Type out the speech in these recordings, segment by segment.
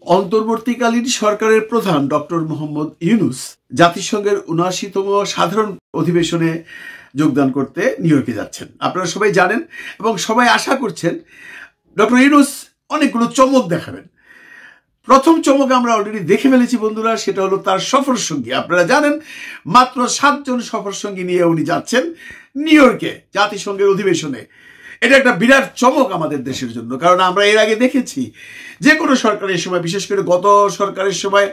অন্তর্বর্তীকালীন সরকারের প্রধান ডক্টর মোহাম্মদ ইউনূস জাতিসংঘের ৭৯তম সাধারণ অধিবেশনে যোগদান করতে নিউ ইয়র্কে যাচ্ছেন। আপনারা সবাই জানেন এবং সবাই আশা করছেন ডক্টর ইউনূস অনেকগুলো চমক দেখাবেন। প্রথম চমক আমরা অলরেডি দেখে ফেলেছি বন্ধুরা, সেটা হলো তার সফর সঙ্গী। আপনারা জানেন মাত্র ৭ জন সফর সঙ্গী নিয়ে উনি যাচ্ছেন নিউ ইয়র্কে জাতিসংঘের অধিবেশনে। এটা একটা বিরাট চমক আমাদের দেশের জন্য, কারণ আমরা এর আগে দেখেছি যে কোনো সরকারের সময়, বিশেষ করে গত সরকারের সময়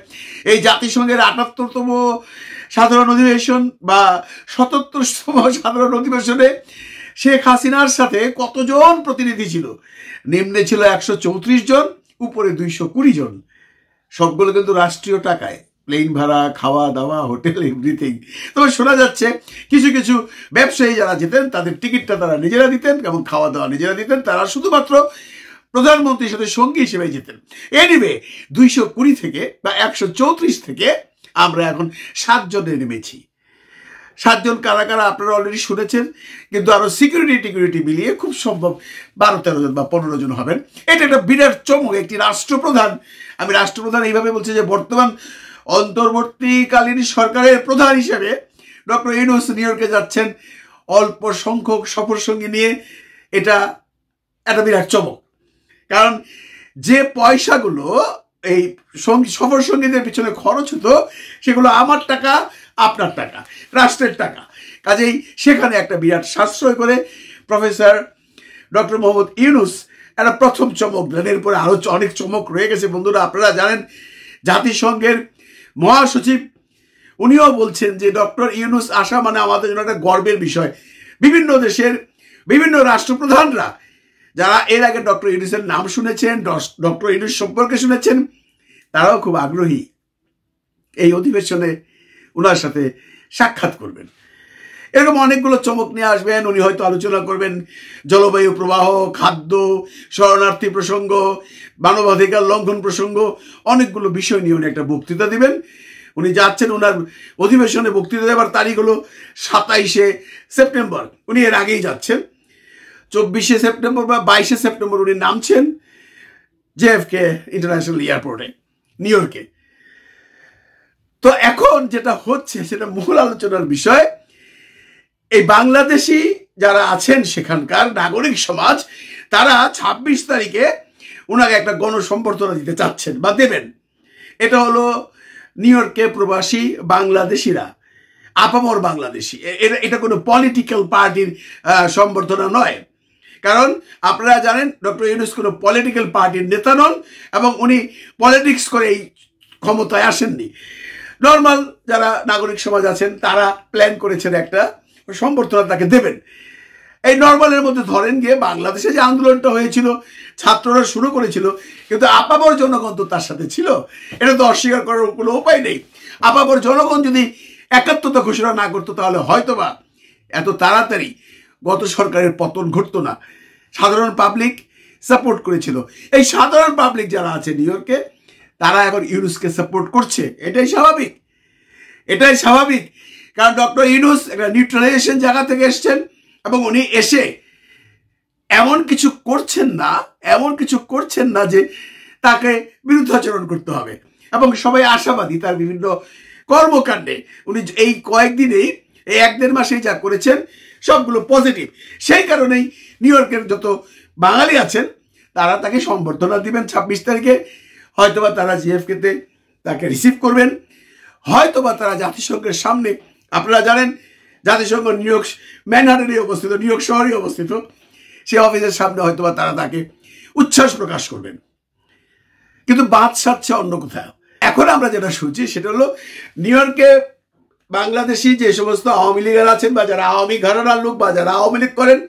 এই জাতিসংঘের ৭৮তম সাধারণ অধিবেশন বা ৭৭তম সাধারণ অধিবেশনে শেখ হাসিনার সাথে কতজন প্রতিনিধি ছিল? নিম্নে ছিল ১৩৪ জন, উপরে ২২০ জন। সবগুলো কিন্তু রাষ্ট্রীয় টাকায়, প্লেন ভাড়া, খাওয়া দাওয়া, হোটেল, এভরিথিং। তবে শোনা যাচ্ছে কিছু কিছু ব্যবসায়ী যারা যেতেন তাদের টিকিটটা তারা নিজেরা দিতেন এবং খাওয়া দাওয়া নিজেরা দিতেন, তারা শুধুমাত্র প্রধানমন্ত্রীর সাথে সঙ্গী হিসেবে যেতেন। এনিওয়ে ২২০ থেকে বা ১৩৪ থেকে আমরা এখন ৭ জনে নেমেছি। ৭ জন কারা কারা আপনারা অলরেডি শুনেছেন, কিন্তু আরো সিকিউরিটি মিলিয়ে খুব সম্ভব ১২-১৩ জন বা ১৫ জন হবেন। এটা একটা বিরাট চমক। একটি রাষ্ট্রপ্রধান, আমি রাষ্ট্রপ্রধান এইভাবে বলছি যে বর্তমান অন্তর্বর্তীকালীন সরকারের প্রধান হিসেবে ডক্টর ইউনূস নিউ ইয়র্কে যাচ্ছেন অল্প সংখ্যক সফর সঙ্গী নিয়ে। এটা একটা বিরাট চমক, কারণ যে পয়সাগুলো এই সফর সঙ্গীদের পিছনে খরচ হতো সেগুলো আমার টাকা, আপনার টাকা, রাষ্ট্রের টাকা। কাজেই সেখানে একটা বিরাট সাশ্রয় করে প্রফেসর ডক্টর মোহাম্মদ ইউনূস একটা প্রথম চমক দেন। এরপরে আরো অনেক চমক রয়ে গেছে বন্ধুরা। আপনারা জানেন জাতিসংঘের মহাসচিব উনিও বলছেন যে ডক্টর ইউনূস আসা মানে আমাদের জন্য একটা গর্বের বিষয়। বিভিন্ন দেশের বিভিন্ন রাষ্ট্রপ্রধানরা যারা এর আগে ডক্টর ইউনূসের নাম শুনেছেন, ডক্টর ইউনূস সম্পর্কে শুনেছেন, তারাও খুব আগ্রহী এই অধিবেশনে ওনার সাথে সাক্ষাৎ করবেন। এরকম অনেকগুলো চমক নিয়ে আসবেন। উনি হয়তো আলোচনা করবেন জলবায়ু প্রবাহ, খাদ্য, শরণার্থী প্রসঙ্গ, মানবাধিকার লঙ্ঘন প্রসঙ্গ, অনেকগুলো বিষয় নিয়ে উনি একটা বক্তৃতা দিবেন। উনি যাচ্ছেন, ওনার অধিবেশনে বক্তৃতা দেওয়ার তারিখ হলো ২৭শে সেপ্টেম্বর। উনি এর আগেই যাচ্ছেন। ২৪শে সেপ্টেম্বর বা ২২শে সেপ্টেম্বর উনি নামছেন জেএফকে ইন্টারন্যাশনাল এয়ারপোর্টে নিউ ইয়র্কে। তো এখন যেটা হচ্ছে সেটা মূল আলোচনার বিষয়, এই বাংলাদেশি যারা আছেন সেখানকার নাগরিক সমাজ, তারা ২৬ তারিখে ওনাকে একটা গণসম্বর্ধনা দিতে চাচ্ছেন বা দেবেন। এটা হলো নিউ ইয়র্কে প্রবাসী বাংলাদেশিরা, আপামর বাংলাদেশি। এটা কোনো পলিটিক্যাল পার্টির সম্বর্ধনা নয়, কারণ আপনারা জানেন ডক্টর ইউনূস কোনো পলিটিক্যাল পার্টির নেতা নন এবং উনি পলিটিক্স করে এই ক্ষমতায় আসেননি। নর্মাল যারা নাগরিক সমাজ আছেন তারা প্ল্যান করেছেন একটা সম্বর্ধনা তাকে দেবেন। এই নর্মালের মধ্যে ধরেন গিয়ে বাংলাদেশে যে আন্দোলনটা হয়েছিল, ছাত্ররা শুরু করেছিল, কিন্তু আপামর জনগণ তো তার সাথে ছিল। এটা তো অস্বীকার করার কোনো উপায় নেই। আপামর জনগণ যদি একাত্মতা ঘোষণা না করতো তাহলে হয়তোবা এত তাড়াতাড়ি গত সরকারের পতন ঘটতো না। সাধারণ পাবলিক সাপোর্ট করেছিল। এই সাধারণ পাবলিক যারা আছে নিউ ইয়র্কে, তারা এখন ইউনূসকে সাপোর্ট করছে। এটাই স্বাভাবিক, এটাই স্বাভাবিক। কারণ ডক্টর ইউনূস একটা নিউট্রালাইজেশন জায়গা থেকে এসছেন এবং উনি এসে এমন কিছু করছেন না যে তাকে বিরুদ্ধাচরণ করতে হবে। এবং সবাই আশাবাদী তার বিভিন্ন কর্মকাণ্ডে। উনি এই কয়েকদিনেই, এই ১-১.৫ মাসেই যা করেছেন সবগুলো পজিটিভ। সেই কারণেই নিউ ইয়র্কের যত বাঙালি আছেন তারা তাকে সম্বর্ধনা দিবেন ২৬ তারিখে। হয়তোবা তারা জিএফকেতে তাকে রিসিভ করবেন, হয়তোবা তারা জাতিসংঘের সামনে, আপনারা জানেন জাতিসংঘ নিউ ইয়র্ক ম্যানহাটনে অবস্থিত, নিউ ইয়র্ক শহরে অবস্থিত, সেই অফিসের সামনে হয়তোবা তারা তাকে উচ্ছ্বাস প্রকাশ করবেন। কিন্তু বাদ সাধছে অন্য কোথাও। এখন আমরা যেটা শুনছি সেটা হলো নিউ ইয়র্কে বাংলাদেশি যে সমস্ত আওয়ামী লীগের আছেন বা যারা আওয়ামী ঘরানার লোক বা যারা আওয়ামী লীগ করেন,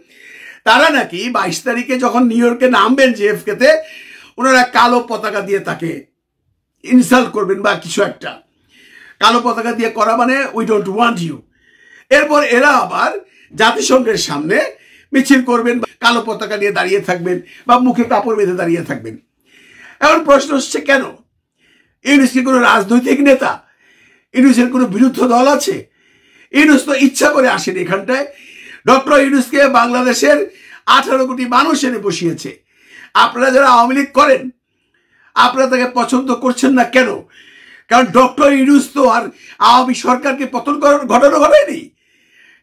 তারা নাকি ২২ তারিখে যখন নিউ ইয়র্কে নামবেন জেএফকেতে, ওনারা কালো পতাকা দিয়ে তাকে ইনসাল্ট করবেন বা কিছু একটা। কালো পতাকা দিয়ে করা মানে উই ডোন্ট ওয়ান্ট ইউ। এরপর এরা আবার জাতিসংঘের সামনে মিছিল করবেন, কালো পতাকা নিয়ে দাঁড়িয়ে থাকবেন বা মুখে কাপড় বেঁধে দাঁড়িয়ে থাকবেন। এখন প্রশ্ন হচ্ছে, কেন? ইউনূস কি কোনো রাজনৈতিক নেতা? ইউনূসের কোনো বিরুদ্ধ দল আছে? ইউনূস তো ইচ্ছা করে আসেন এখানটায়। ডক্টর ইউনূসকে বাংলাদেশের 18 কোটি মানুষ এনে বসিয়েছে। আপনারা যারা আওয়ামী লীগ করেন, আপনারা তাকে পছন্দ করছেন না কেন? কারণ ডক্টর ইউনূস তো আর আওয়ামী সরকারকে পতন করার ঘটনা ঘটায়নি।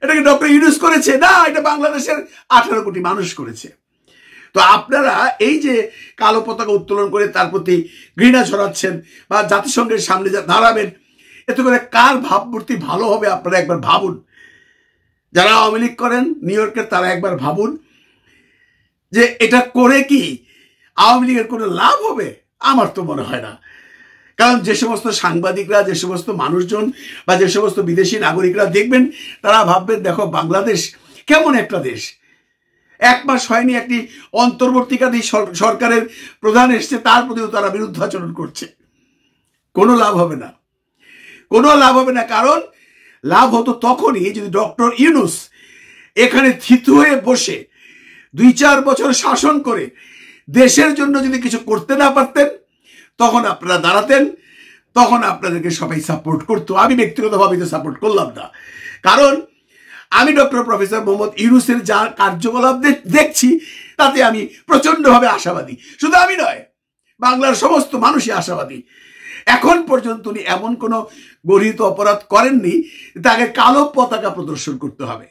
এটাকে ডক্টর ইউনূস করেছে না, এটা বাংলাদেশের 18 কোটি মানুষ করেছে। তো আপনারা এই যে কালো পতাকা উত্তোলন করে তার প্রতি ঘৃণা ছড়াচ্ছেন বা জাতিসংঘের সামনে দাঁড়াবেন, এতে করে কার ভাবমূর্তি ভালো হবে আপনারা একবার ভাবুন। যারা আওয়ামী লীগ করেন নিউ ইয়র্কের, তারা একবার ভাবুন যে এটা করে কি আওয়ামী লীগের কোনো লাভ হবে? আমার তো মনে হয় না। কারণ যে সমস্ত সাংবাদিকরা, যে সমস্ত মানুষজন বা যে সমস্ত বিদেশি নাগরিকরা দেখবেন, তারা ভাববেন দেখো বাংলাদেশ কেমন একটা দেশ। 1 মাস হয়নি একটি অন্তর্বর্তীকালীন সরকারের প্রধান এসছে, তার প্রতিও তারা বিরুদ্ধাচরণ করছে। কোনো লাভ হবে না, কোনো লাভ হবে না। কারণ লাভ হতো তখনই যদি ডক্টর ইউনূস এখানে থিতু হয়ে বসে 2-4 বছর শাসন করে দেশের জন্য যদি কিছু করতে না পারতেন, তখন আপনারা দাঁড়াতেন, তখন আপনাদেরকে সবাই সাপোর্ট করতো। আমি ব্যক্তিগতভাবে তো সাপোর্ট করলাম না, কারণ আমি ডক্টর প্রফেসর মোহাম্মদ ইউনূসের যা কার্যকলাপ দেখছি তাতে আমি প্রচন্ডভাবে আশাবাদী। শুধু আমি নয়, বাংলার সমস্ত মানুষই আশাবাদী। এখন পর্যন্ত উনি এমন কোনো গর্হিত অপরাধ করেননি তাকে কালো পতাকা প্রদর্শন করতে হবে।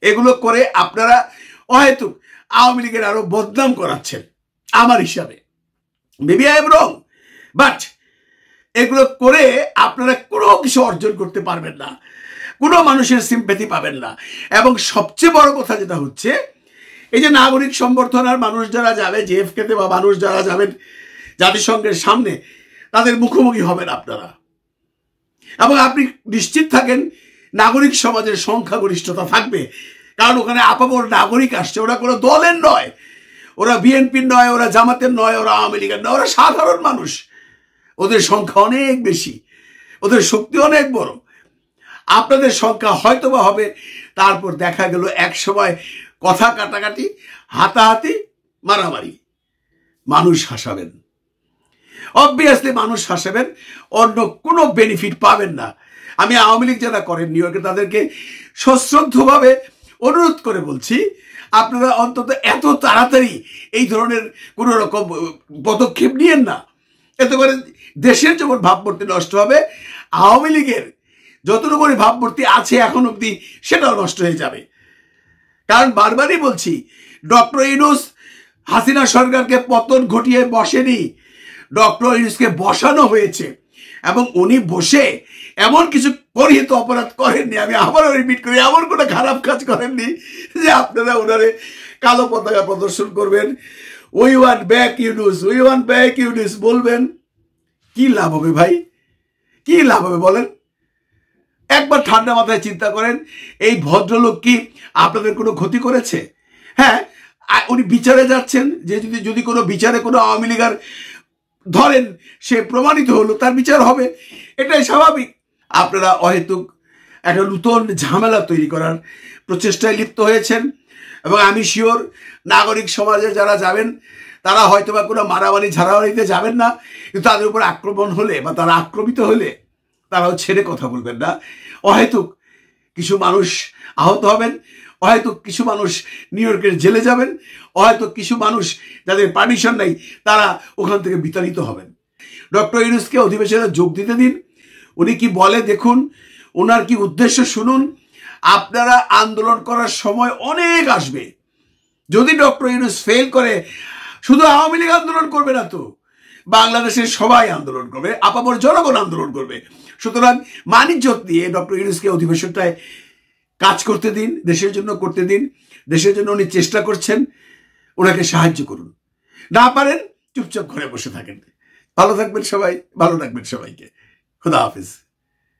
এগুলো করে আপনারা হয়তো আওয়ামী লীগের আরো বদনাম করাচ্ছেন আমার হিসাবে। Maybe I am wrong, but এগুলো করে আপনারা কোনো কিছু অর্জন করতে পারবেন না, কোনো মানুষের সিম্প্যাথি পাবেন না। এবং সবচেয়ে বড় কথা যেটা হচ্ছে, এই যে নাগরিক সংবর্ধনার মানুষ যারা যাবে জেএফকেতে বা মানুষ যারা যাবেন জাতিসংঘের সামনে, তাদের মুখোমুখি হবেন আপনারা। এবং আপনি নিশ্চিত থাকেন নাগরিক সমাজের সংখ্যাগরিষ্ঠতা থাকবে, কারণ ওখানে আপামর নাগরিক আসছে। ওরা কোনো দলের নয়, ওরা বিএনপির নয়, ওরা জামাতের নয়, ওরা আওয়ামী লীগের নয়, ওরা সাধারণ মানুষ। ওদের সংখ্যা অনেক বেশি, ওদের শক্তি অনেক বড়। আপনাদের সংখ্যা হয়তো বা হবে, তারপর দেখা গেল এক সময় কথা কাটাকাটি, হাতাহাতি, মারামারি। মানুষ হাসাবেন, অবভিয়াসলি মানুষ হাসাবেন, অন্য কোনো বেনিফিট পাবেন না। আমি আওয়ামী লীগ যারা করেন নিউ ইয়র্কে, তাদেরকে সশ্রদ্ধভাবে অনুরোধ করে বলছি, আপনারা অন্তত এত তাড়াতাড়ি এই ধরনের কোনো রকম পদক্ষেপ নিয়েন না। এতে করে দেশের যখন ভাবমূর্তি নষ্ট হবে, আওয়ামী লীগের যতটুকু ভাবমূর্তি আছে এখন অব্দি সেটাও নষ্ট হয়ে যাবে। কারণ বারবারই বলছি, ডক্টর ইউনূস হাসিনা সরকারকে পতন ঘটিয়ে বসেনি, ডক্টর ইউনূসকে বসানো হয়েছে। এবং উনি বসে এমন কিছু গর্হিত অপরাধ করেননি, আমি আবারও রিপিট করি, এমন কোনো খারাপ কাজ করেননি যে আপনারা ওনারে কালো পতাকা প্রদর্শন করবেন, we want back Yunus, we want back Yunus বলবেন। কি লাভ হবে ভাই? কি লাভ হবে বলেন? একবার ঠান্ডা মাথায় চিন্তা করেন, এই ভদ্রলোক কি আপনাদের কোনো ক্ষতি করেছে? হ্যাঁ, উনি বিচারে যাচ্ছেন, যে যদি কোনো বিচারে কোনো আওয়ামী লীগার ধরেন সে প্রমাণিত হলো, তার বিচার হবে, এটাই স্বাভাবিক। আপনারা অহেতুক একটা নূতন ঝামেলা তৈরি করার প্রচেষ্টায় লিপ্ত হয়েছেন। এবং আমি শিওর নাগরিক সমাজে যারা যাবেন তারা হয়তো বা কোনো মারামারি ঝাড়ামারিতে যাবেন না, কিন্তু তাদের উপর আক্রমণ হলে বা তারা আক্রমিত হলে তারাও ছেড়ে কথা বলবেন না। অহেতুক কিছু মানুষ আহত হবেন, অহেতুক কিছু মানুষ নিউ ইয়র্কের জেলে যাবেন, অহেতুক কিছু মানুষ যাদের পারমিশন নেই তারা ওখান থেকে বিতাড়িত হবেন। ডক্টর ইউনূসকে অধিবেশনে যোগ দিতে দিন, উনি কি বলে দেখুন, ওনার কি উদ্দেশ্য শুনুন। আপনারা আন্দোলন করার সময় অনেক আসবে। যদি ডক্টর ইউনূস ফেল করে, শুধু আওয়ামী লীগ আন্দোলন করবে না তো, বাংলাদেশের সবাই আন্দোলন করবে, আপামর জনগণ আন্দোলন করবে। সুতরাং মানিজ্যত দিয়ে ডক্টর ইউনূসকে অধিবেশনটায় কাজ করতে দিন, দেশের জন্য করতে দিন। দেশের জন্য উনি চেষ্টা করছেন, ওনাকে সাহায্য করুন। না পারেন চুপচাপ ঘরে বসে থাকেন। ভালো থাকবেন সবাই, ভালো রাখবেন সবাইকে। খুদা হাফেজ।